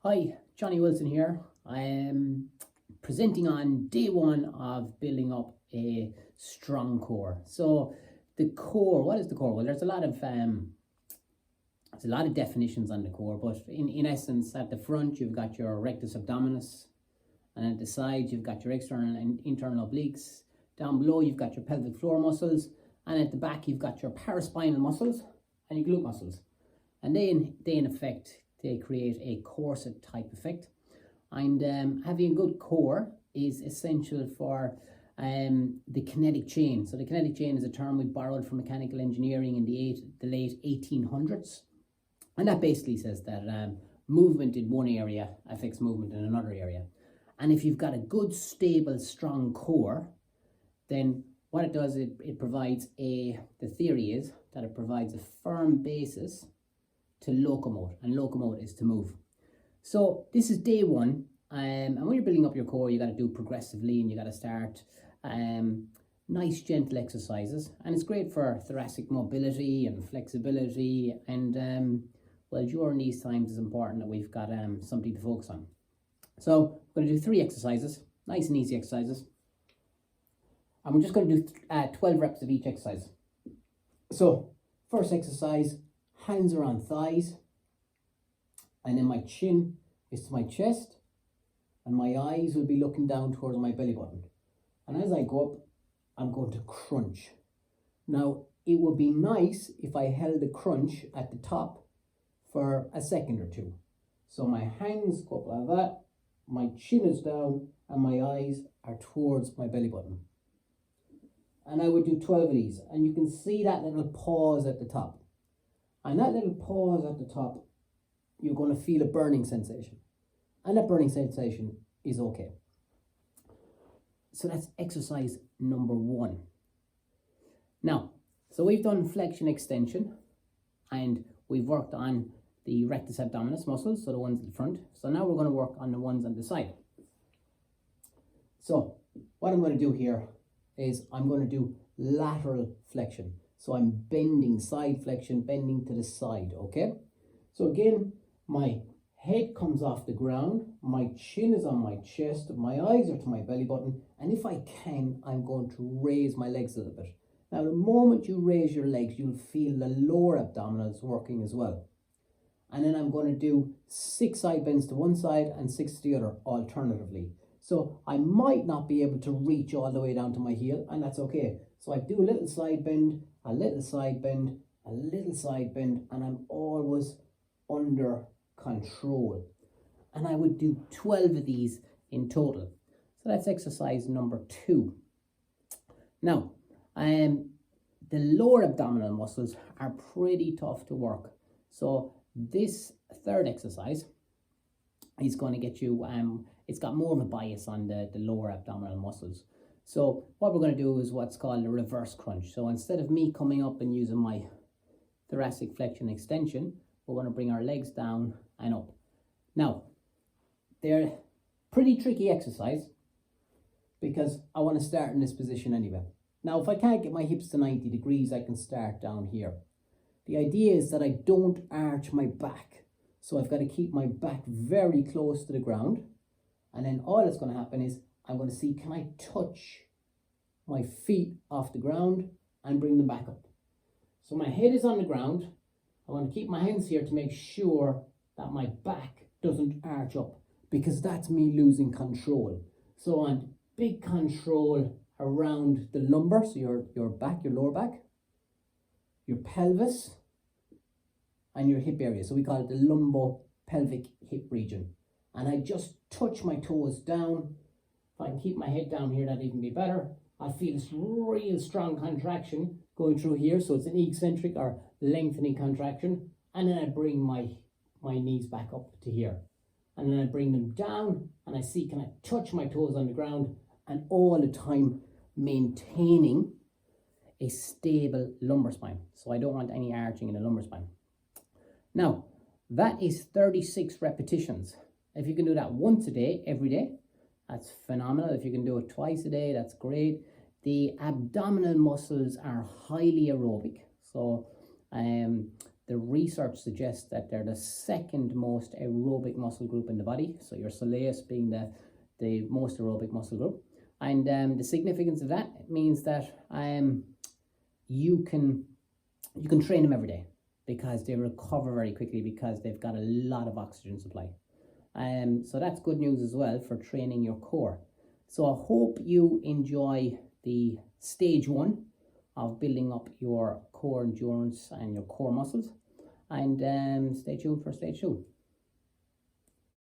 Hi, Johnny Wilson here. I am presenting on day one of building up a strong core. So the core, what is the core? Well, there's a lot of definitions on the core, but in essence, at the front you've got your rectus abdominis, and at the side you've got your external and internal obliques. Down below you've got your pelvic floor muscles, and at the back you've got your paraspinal muscles and your glute muscles. And they in effect, they create a corset type effect. And having a good core is essential for the kinetic chain. So the kinetic chain is a term we borrowed from mechanical engineering in the late 1800s. And that basically says that movement in one area affects movement in another area. And if you've got a good, stable, strong core, then what it does, it provides the theory is that it provides a firm basis to locomote, and locomote is to move. So this is day one, and when you're building up your core, you got to do progressively, and you got to start nice gentle exercises, and it's great for thoracic mobility and flexibility, and well, during these times it's important that we've got something to focus on. So we're going to do 3 exercises, nice and easy exercises, and we're just going to do 12 reps of each exercise. So first exercise, hands are on thighs, and then my chin is to my chest, and my eyes will be looking down towards my belly button. And as I go up, I'm going to crunch. Now, it would be nice if I held the crunch at the top for a second or two. So my hands go up like that, my chin is down, and my eyes are towards my belly button. And I would do 12 of these, and you can see that little pause at the top. And that little pause at the top, you're going to feel a burning sensation. And that burning sensation is okay. So that's exercise number 1. Now, so we've done flexion extension, and we've worked on the rectus abdominis muscles, so the ones in the front. So now we're going to work on the ones on the side. So what I'm going to do here is I'm going to do lateral flexion. So I'm bending, side flexion, bending to the side, okay? So again, my head comes off the ground, my chin is on my chest, my eyes are to my belly button, and if I can, I'm going to raise my legs a little bit. Now, the moment you raise your legs, you'll feel the lower abdominals working as well. And then I'm going to do 6 side bends to one side and 6 to the other, alternatively. So I might not be able to reach all the way down to my heel, and that's okay. So I do a little side bend, a little side bend, a little side bend, and I'm always under control. And I would do 12 of these in total. So that's exercise number 2. Now, the lower abdominal muscles are pretty tough to work. So this third exercise is going to get you, it's got more of a bias on the lower abdominal muscles. So what we're going to do is what's called a reverse crunch. So instead of me coming up and using my thoracic flexion extension, we're going to bring our legs down and up. Now, they're pretty tricky exercise because I want to start in this position anyway. Now, if I can't get my hips to 90 degrees, I can start down here. The idea is that I don't arch my back. So I've got to keep my back very close to the ground. And then all that's going to happen is I'm going to see, can I touch my feet off the ground and bring them back up? So my head is on the ground. I want to keep my hands here to make sure that my back doesn't arch up, because that's me losing control. So I want big control around the lumbar, so your back, your lower back, your pelvis, and your hip area. So we call it the lumbo-pelvic hip region. And I just touch my toes down. If I can keep my head down here, that'd even be better. I feel this real strong contraction going through here. So it's an eccentric or lengthening contraction. And then I bring my knees back up to here. And then I bring them down and I see, can I touch my toes on the ground, and all the time maintaining a stable lumbar spine. So I don't want any arching in the lumbar spine. Now, that is 36 repetitions. If you can do that once a day, every day, that's phenomenal. If you can do it twice a day, that's great. The abdominal muscles are highly aerobic. So the research suggests that they're the second most aerobic muscle group in the body. So your soleus being the most aerobic muscle group. And the significance of that means that you can train them every day because they recover very quickly because they've got a lot of oxygen supply. So that's good news as well for training your core. So I hope you enjoy the stage 1 of building up your core endurance and your core muscles. And stay tuned for stage 2.